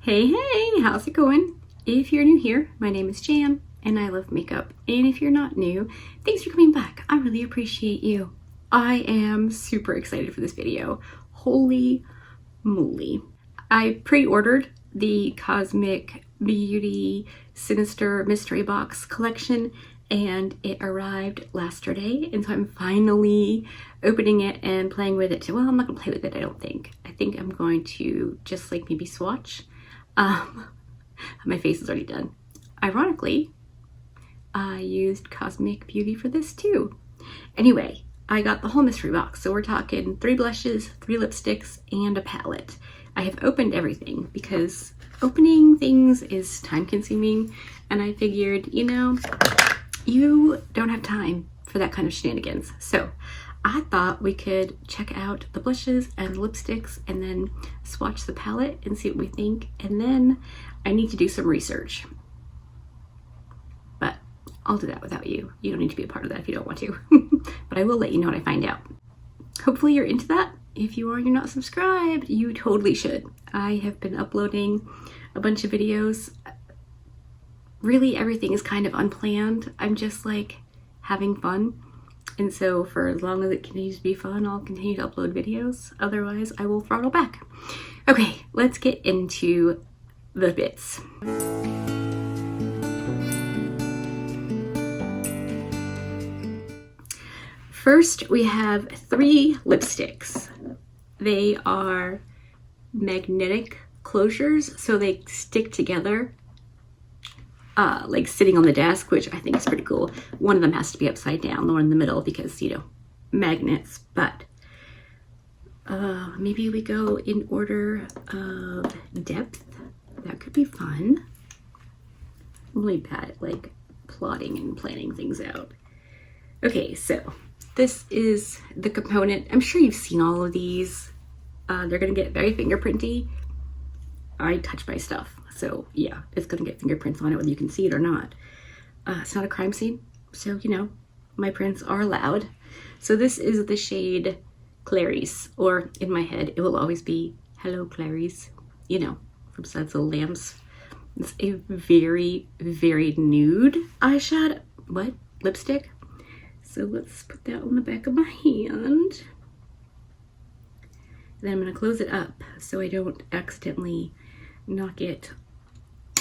Hey, how's it going? If you're new here, my name is Jan and I love makeup. And if you're not new, thanks for coming back. I really appreciate you. I am super excited for this video. Holy moly. I pre-ordered the Cosmic Beauty Sinister Mystery Box collection and it arrived yesterday, and so I'm finally opening it and playing with it. Well, I'm not gonna play with it, I don't think. I think I'm going to just like maybe swatch. My face is already done. Ironically, I used Cosmic Beauty for this too. Anyway, I got the whole mystery box. So we're talking 3 blushes, 3 lipsticks, and a palette. I have opened everything because opening things is time consuming, and I figured, you know, you don't have time for that kind of shenanigans. So I thought we could check out the blushes and lipsticks and then swatch the palette and see what we think. And then I need to do some research. But I'll do that without you. You don't need to be a part of that if you don't want to. But I will let you know what I find out. Hopefully you're into that. If you are and you're not subscribed, you totally should. I have been uploading a bunch of videos. Really, everything is kind of unplanned. I'm just like having fun. And so for as long as it continues to be fun, I'll continue to upload videos. Otherwise, I will throttle back. Okay, let's get into the bits. First, we have 3 lipsticks. They are magnetic closures, so they stick together. Like sitting on the desk, which I think is pretty cool. One of them has to be upside down, the one in the middle, because, you know, magnets. But maybe we go in order of depth. That could be fun. I'm really bad at like plotting and planning things out. Okay, so this is the component. I'm sure you've seen all of these. They're gonna get very fingerprinty. I touch my stuff. So yeah, it's gonna get fingerprints on it whether you can see it or not. It's not a crime scene, so you know, my prints are allowed. So this is the shade Clarice, or in my head, it will always be Hello Clarice, you know, from Silence of the Lambs. It's a very, very nude eyeshadow, lipstick. So let's put that on the back of my hand. Then I'm gonna close it up so I don't accidentally knock it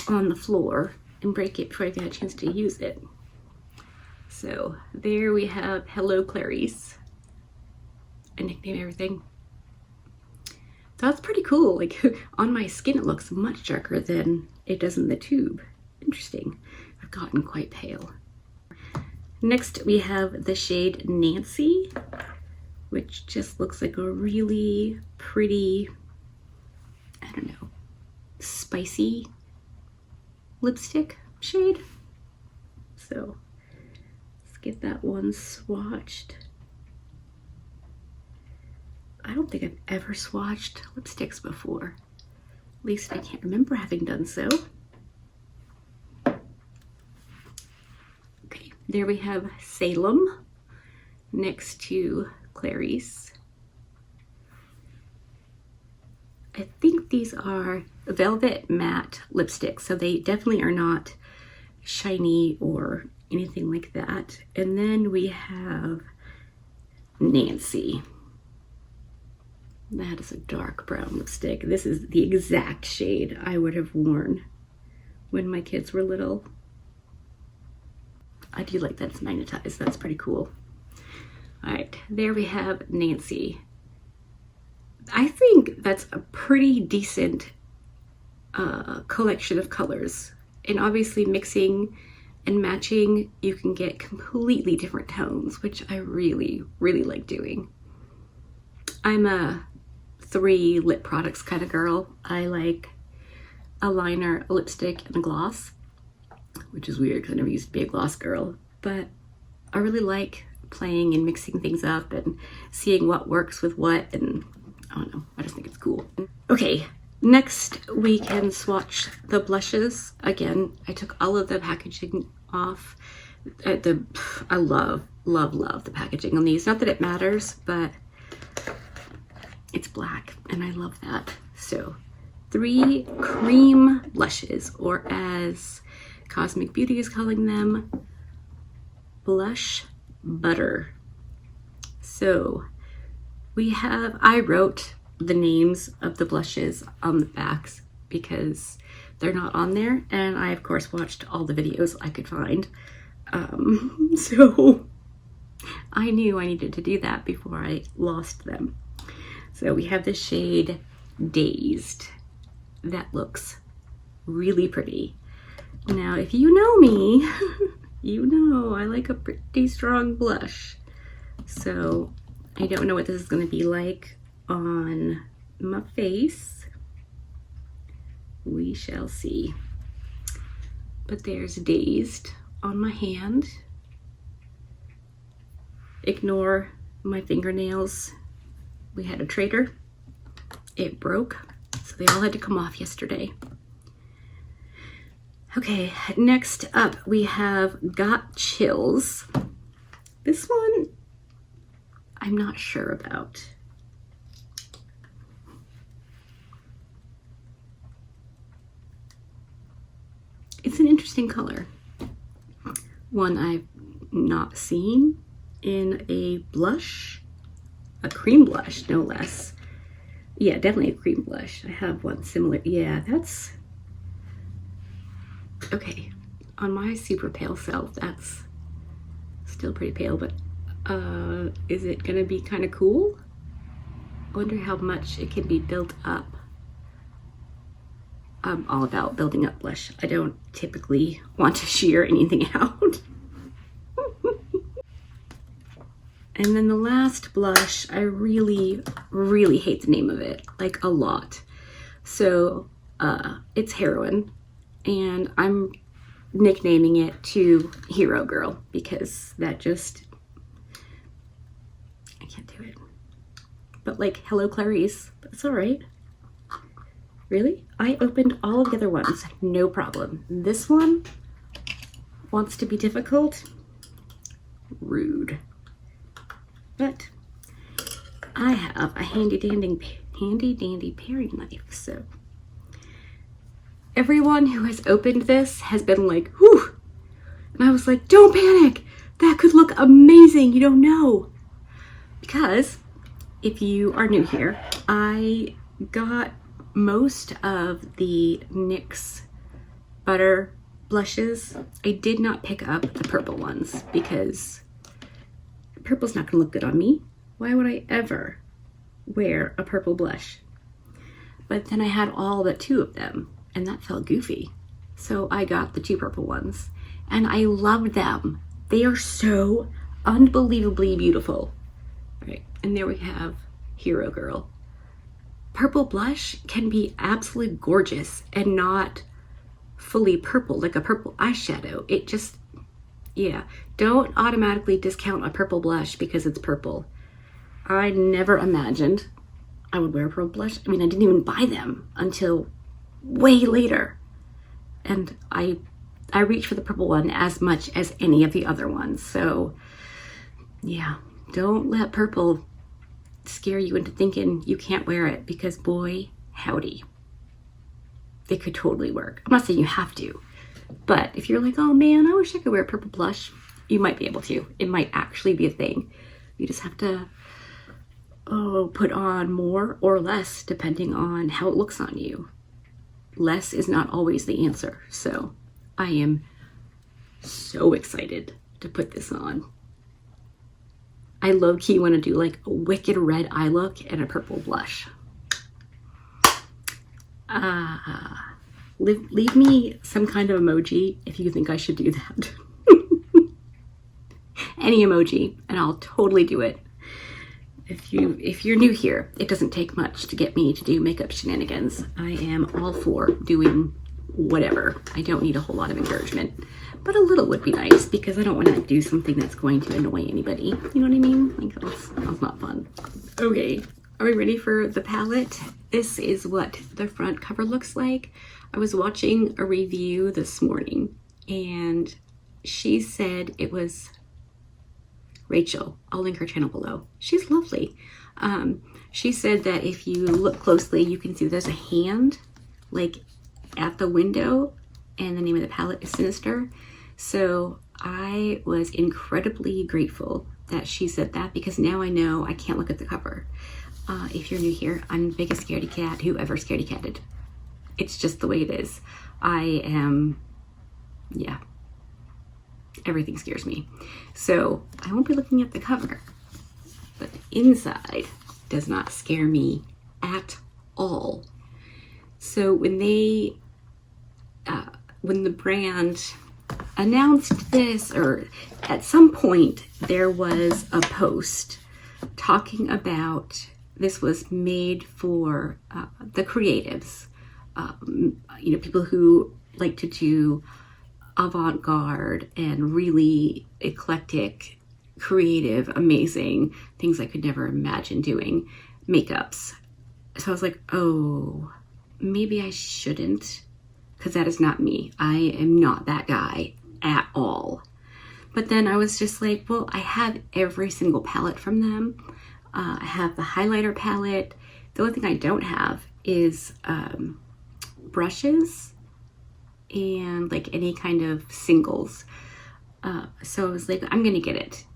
on the floor and break it before I get a chance to use it. So there we have Hello Clarice. I nickname everything. That's pretty cool. Like on my skin it looks much darker than it does in the tube. Interesting. I've gotten quite pale. Next we have the shade Nancy, which just looks like a really pretty, I don't know, spicy lipstick shade. So let's get that one swatched. I don't think I've ever swatched lipsticks before. At least I can't remember having done so. Okay, there we have Salem next to Clarice. I think these are velvet matte lipsticks, so they definitely are not shiny or anything like that. And then we have Nancy. That is a dark brown lipstick. This is the exact shade I would have worn when my kids were little. I do like that it's magnetized. That's pretty cool. All right, there we have Nancy. I think that's a pretty decent collection of colors. And obviously mixing and matching, you can get completely different tones, which I really, really like doing. I'm a 3 lip products kind of girl. I like a liner, a lipstick, and a gloss, which is weird because I never used to be a gloss girl. But I really like playing and mixing things up and seeing what works with what, and I don't know, I just think it's cool. Okay, next we can swatch the blushes. Again, I took all of the packaging off. I love the packaging on these. Not that it matters, but it's black and I love that. So 3 cream blushes, or as Cosmic Beauty is calling them, blush butter. So I wrote the names of the blushes on the backs because they're not on there, and I of course watched all the videos I could find. So I knew I needed to do that before I lost them. So we have the shade Dazed. That looks really pretty. Now, if you know me, you know I like a pretty strong blush. So I don't know what this is going to be like on my face. We shall see. But there's Dazed on my hand. Ignore my fingernails. We had a trader. It broke, so they all had to come off yesterday. Okay, next up we have Got Chills. This one I'm not sure about. It's an interesting color. One I've not seen in a blush, a cream blush, no less. Yeah, definitely a cream blush. I have one similar. Yeah, that's okay. On my super pale self, that's still pretty pale, but is it gonna be kind of cool? I wonder how much it can be built up. I'm all about building up blush. I don't typically want to sheer anything out. And then the last blush, I really, really hate the name of it, like a lot. So it's Heroine, and I'm nicknaming it to Hero Girl because that just, I can't do it. But like Hello Clarice, that's all right. Really? I opened all of the other ones, no problem. This one wants to be difficult. Rude. But I have a handy dandy paring knife, so everyone who has opened this has been like, whew, and I was like, don't panic, that could look amazing, you don't know. Because if you are new here, I got most of the NYX butter blushes. I did not pick up the purple ones because purple's not gonna look good on me. Why would I ever wear a purple blush? But then I had all but 2 of them, and that felt goofy. So I got the 2 purple ones, and I loved them. They are so unbelievably beautiful. All right, and there we have Hero Girl. Purple blush can be absolutely gorgeous and not fully purple, like a purple eyeshadow. It just, yeah, don't automatically discount a purple blush because it's purple. I never imagined I would wear a purple blush. I mean, I didn't even buy them until way later. And I reached for the purple one as much as any of the other ones. So yeah, don't let purple scare you into thinking you can't wear it, because boy, howdy, it could totally work. I'm not saying you have to, but if you're like, oh man, I wish I could wear a purple blush, you might be able to. It might actually be a thing. You just have to put on more or less depending on how it looks on you. Less is not always the answer. So I am so excited to put this on. I low-key want to do like a wicked red eye look and a purple blush. Leave me some kind of emoji if you think I should do that. Any emoji, and I'll totally do it. If you're new here, it doesn't take much to get me to do makeup shenanigans. I am all for doing whatever. I don't need a whole lot of encouragement, but a little would be nice, because I don't want to do something that's going to annoy anybody. You know what I mean? Like, that's not fun. Okay, are we ready for the palette? This is what the front cover looks like. I was watching a review this morning, and she said it was Rachel. I'll link her channel below. She's lovely. She said that if you look closely, you can see there's a hand like at the window, and the name of the palette is Sinister. So I was incredibly grateful that she said that, because now I know I can't look at the cover. If you're new here, I'm the biggest scaredy cat who ever scaredy catted. It's just the way it is. I am, yeah, everything scares me. So I won't be looking at the cover, but the inside does not scare me at all. So when they, when the brand announced this, or at some point there was a post talking about this was made for the creatives, you know, people who like to do avant-garde and really eclectic, creative, amazing things I could never imagine doing, makeups. So I was like, oh, maybe I shouldn't, because that is not me. I am not that guy at all. But then I was just like, well, I have every single palette from them. I have the highlighter palette. The only thing I don't have is brushes and like any kind of singles. So I was like, I'm gonna get it.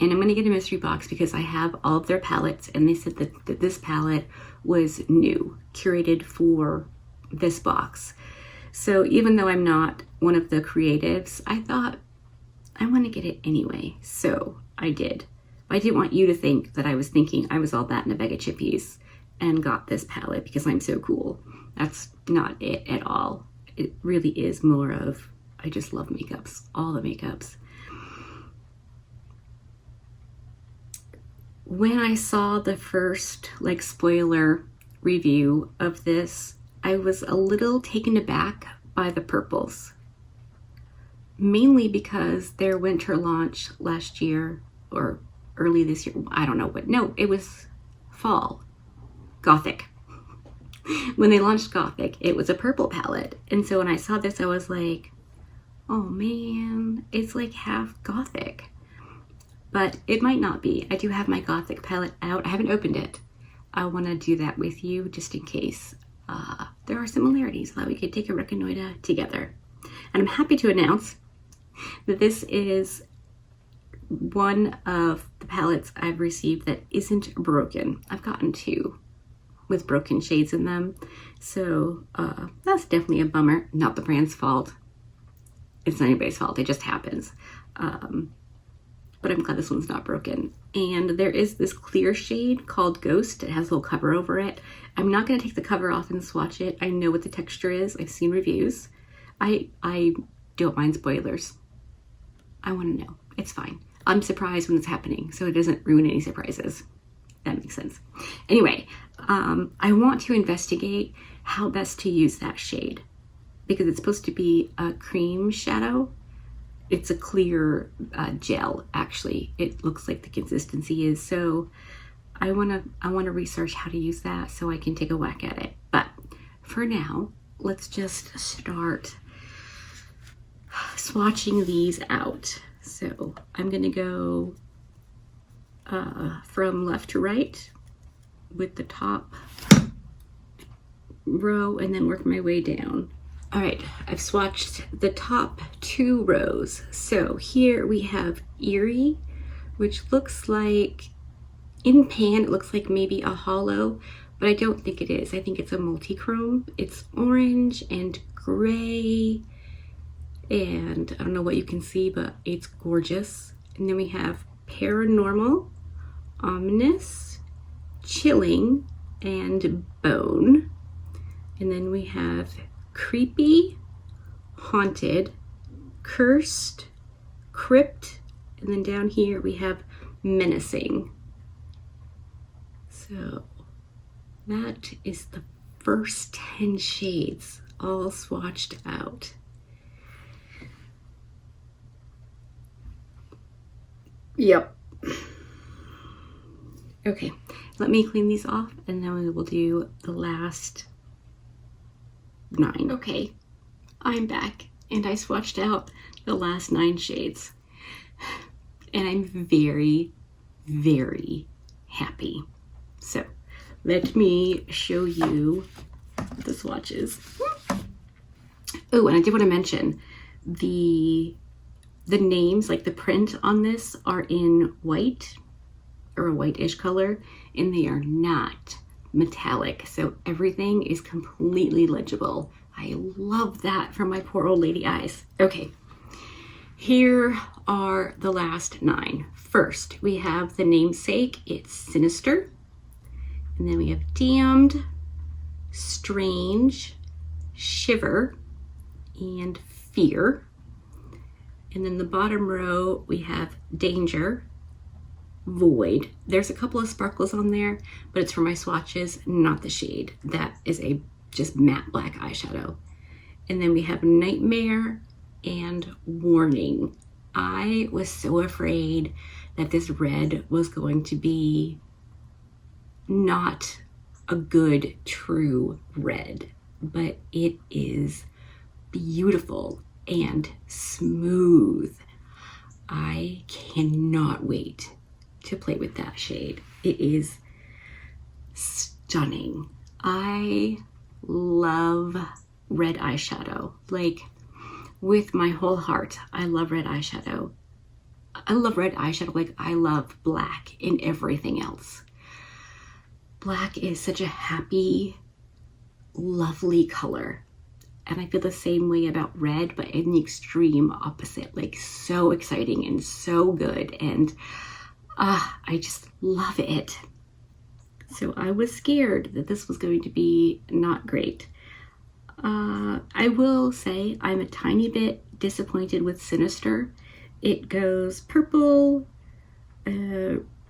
And I'm gonna get a mystery box because I have all of their palettes, and they said that this palette was new, curated for this box. So even though I'm not one of the creatives, I thought I want to get it anyway. So I did. I didn't want you to think that I was thinking I was all that in a bag of chippies and got this palette because I'm so cool. That's not it at all. It really is more of, I just love makeups, all the makeups. When I saw the first like spoiler review of this, I was a little taken aback by the purples. Mainly because their winter launch last year, or early this year, I don't know what, no, it was fall, Gothic. When they launched Gothic, it was a purple palette. And so when I saw this, I was like, oh man, it's like half Gothic. But it might not be. I do have my Gothic palette out. I haven't opened it. I want to do that with you just in case there are similarities that we could take a reconnoiter together. And I'm happy to announce that this is one of the palettes I've received that isn't broken. I've gotten two with broken shades in them. So that's definitely a bummer. Not the brand's fault. It's not anybody's fault. It just happens. But I'm glad this one's not broken. And there is this clear shade called Ghost. It has a little cover over it. I'm not going to take the cover off and swatch it. I know what the texture is. I've seen reviews. I don't mind spoilers. I want to know. It's fine. I'm surprised when it's happening, so it doesn't ruin any surprises. That makes sense. Anyway, I want to investigate how best to use that shade, because it's supposed to be a cream shadow. It's a clear gel, actually. It looks like the consistency is. So I wanna research how to use that so I can take a whack at it. But for now, let's just start swatching these out. So I'm gonna go from left to right with the top row and then work my way down. All right, I've swatched the top two rows. So here we have Eerie, which looks like, in pan, it looks like maybe a hollow, but I don't think it is. I think it's a multi-chrome. It's orange and gray, and I don't know what you can see, but it's gorgeous. And then we have Paranormal, Ominous, Chilling, and Bone. And then we have Creepy, Haunted, Cursed, Crypt, and then down here we have Menacing. So that is the first 10 shades all swatched out. Yep. Okay, let me clean these off and then we will do the last 9. Okay, I'm back and I swatched out the last 9 shades and I'm very, very happy. So let me show you the swatches. Oh, and I did want to mention the names, like the print on this, are in white or a whitish color, and they are not metallic, so everything is completely legible. I love that for my poor old lady eyes. Okay, here are the last 9. First, we have the namesake. It's Sinister. And then we have Damned, Strange, Shiver, and Fear. And then the bottom row, we have Danger, Void. There's a couple of sparkles on there, but it's for my swatches, not the shade. That is a just matte black eyeshadow. And then we have Nightmare and Warning. I was so afraid that this red was going to be not a good true red, but it is beautiful and smooth. I cannot wait to play with that shade. It is stunning. I love red eyeshadow, like with my whole heart. I love red eyeshadow. I love red eyeshadow like I love black in everything else. Black is such a happy, lovely color. And I feel the same way about red, but in the extreme opposite, like so exciting and so good. And I just love it. So I was scared that this was going to be not great. I will say I'm a tiny bit disappointed with Sinister. It goes purple,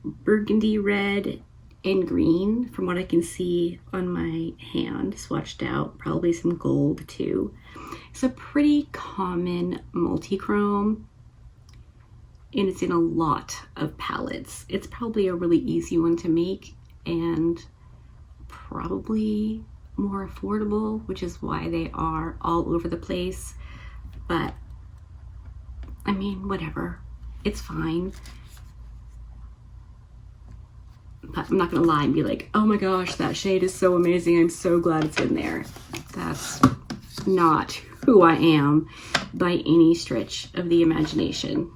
burgundy red, and green from what I can see on my hand, swatched out, probably some gold too. It's a pretty common multi-chrome, and it's in a lot of palettes. It's probably a really easy one to make and probably more affordable, which is why they are all over the place. But I mean, whatever, it's fine. But I'm not gonna lie and be like, oh my gosh, that shade is so amazing, I'm so glad it's in there. That's not who I am by any stretch of the imagination.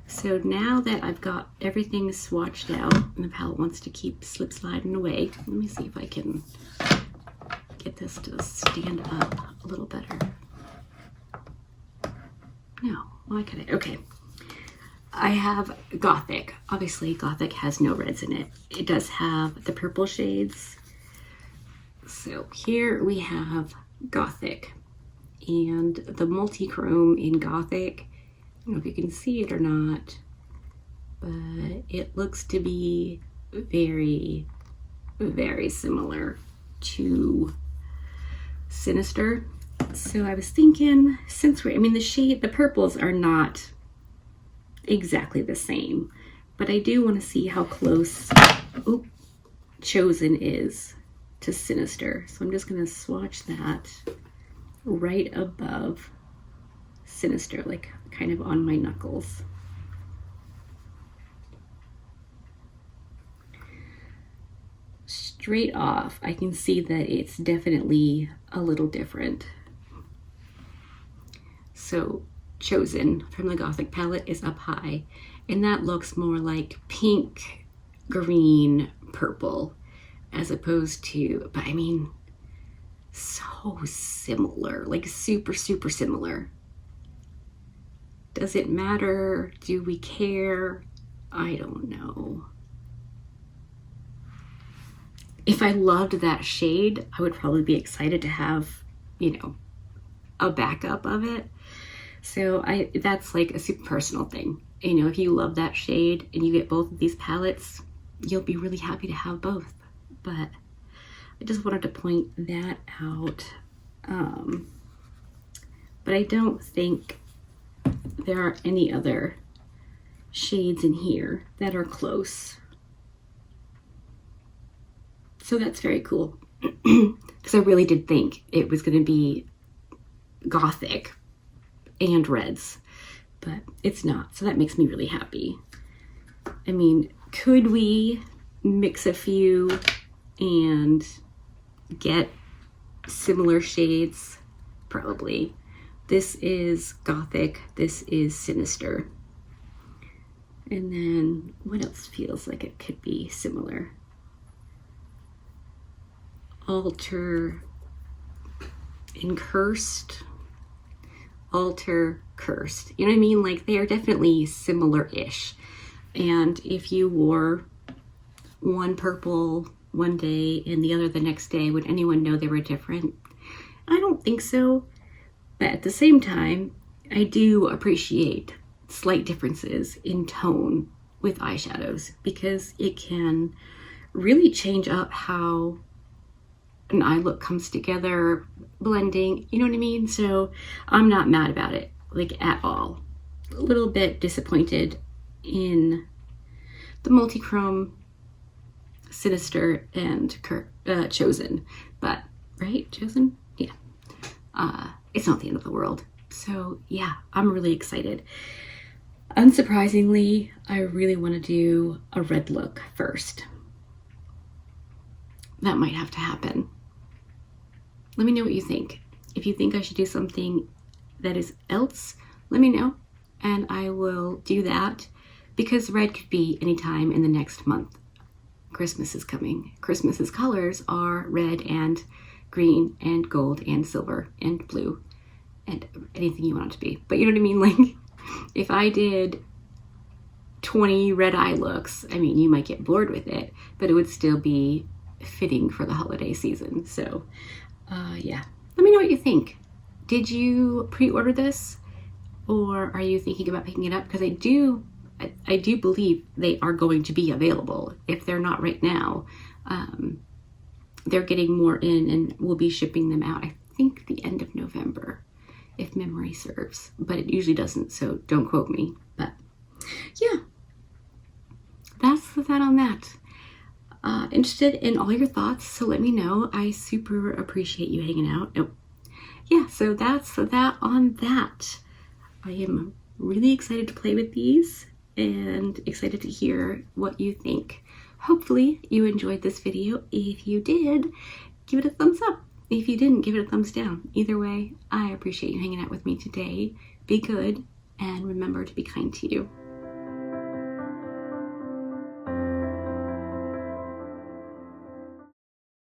So now that I've got everything swatched out and the palette wants to keep slip sliding away, let me see if I can get this to stand up a little better. No, why could I? Okay. I have Gothic. Obviously, Gothic has no reds in it. It does have the purple shades. So here we have Gothic. And the multi-chrome in Gothic, I don't know if you can see it or not, but it looks to be very, very similar to Sinister. So I was thinking, since the purples are not exactly the same, but I do want to see how close Chosen is to Sinister. So I'm just going to swatch that right above Sinister, like kind of on my knuckles. Straight off, I can see that it's definitely a little different. So Chosen from the Gothic palette is up high, and that looks more like pink, green, purple, as opposed to, but I mean, so similar, like super, super similar. Does it matter? Do we care? I don't know. If I loved that shade, I would probably be excited to have, a backup of it. So that's like a super personal thing. If you love that shade and you get both of these palettes, you'll be really happy to have both. But I just wanted to point that out. But I don't think there are any other shades in here that are close. So that's very cool. Because I really did think it was going to be Gothic and reds, but it's not. So that makes me really happy. I mean, could we mix a few and get similar shades? probably. This is gothic, this is sinister. And then what else feels like it could be similar? Altar and cursed. Altar, cursed. You know what I mean? Like they are definitely similar-ish. And if you wore one purple one day and the other the next day, would anyone know they were different? I don't think so. But at the same time, I do appreciate slight differences in tone with eyeshadows because it can really change up how an eye look comes together, blending, you know what I mean? So I'm not mad about it, like at all. A little bit disappointed in the multi-chrome, Sinister, and Chosen, but, right, Chosen? Yeah. It's not the end of the world. So yeah, I'm really excited. Unsurprisingly, I really want to do a red look first. That might have to happen. Let me know what you think. If you think I should do something that is else, let me know and I will do that, because red could be anytime in the next month. Christmas is coming. Christmas's colors are red and green and gold and silver and blue and anything you want it to be. But you know what I mean? Like if I did 20 red eye looks, I mean, you might get bored with it, but it would still be fitting for the holiday season. So yeah, let me know what you think. Did you pre-order this, or are you thinking about picking it up? Because I do believe they are going to be available. If they're not right now, they're getting more in and we'll be shipping them out, I think the end of November, if memory serves, but it usually doesn't, so don't quote me. But yeah, that's that on that. Interested in all your thoughts, so let me know. I super appreciate you hanging out. Oh, yeah, so that's that on that. I am really excited to play with these and excited to hear what you think. Hopefully you enjoyed this video. If you did, give it a thumbs up. If you didn't, give it a thumbs down. Either way, I appreciate you hanging out with me today. Be good and remember to be kind to you.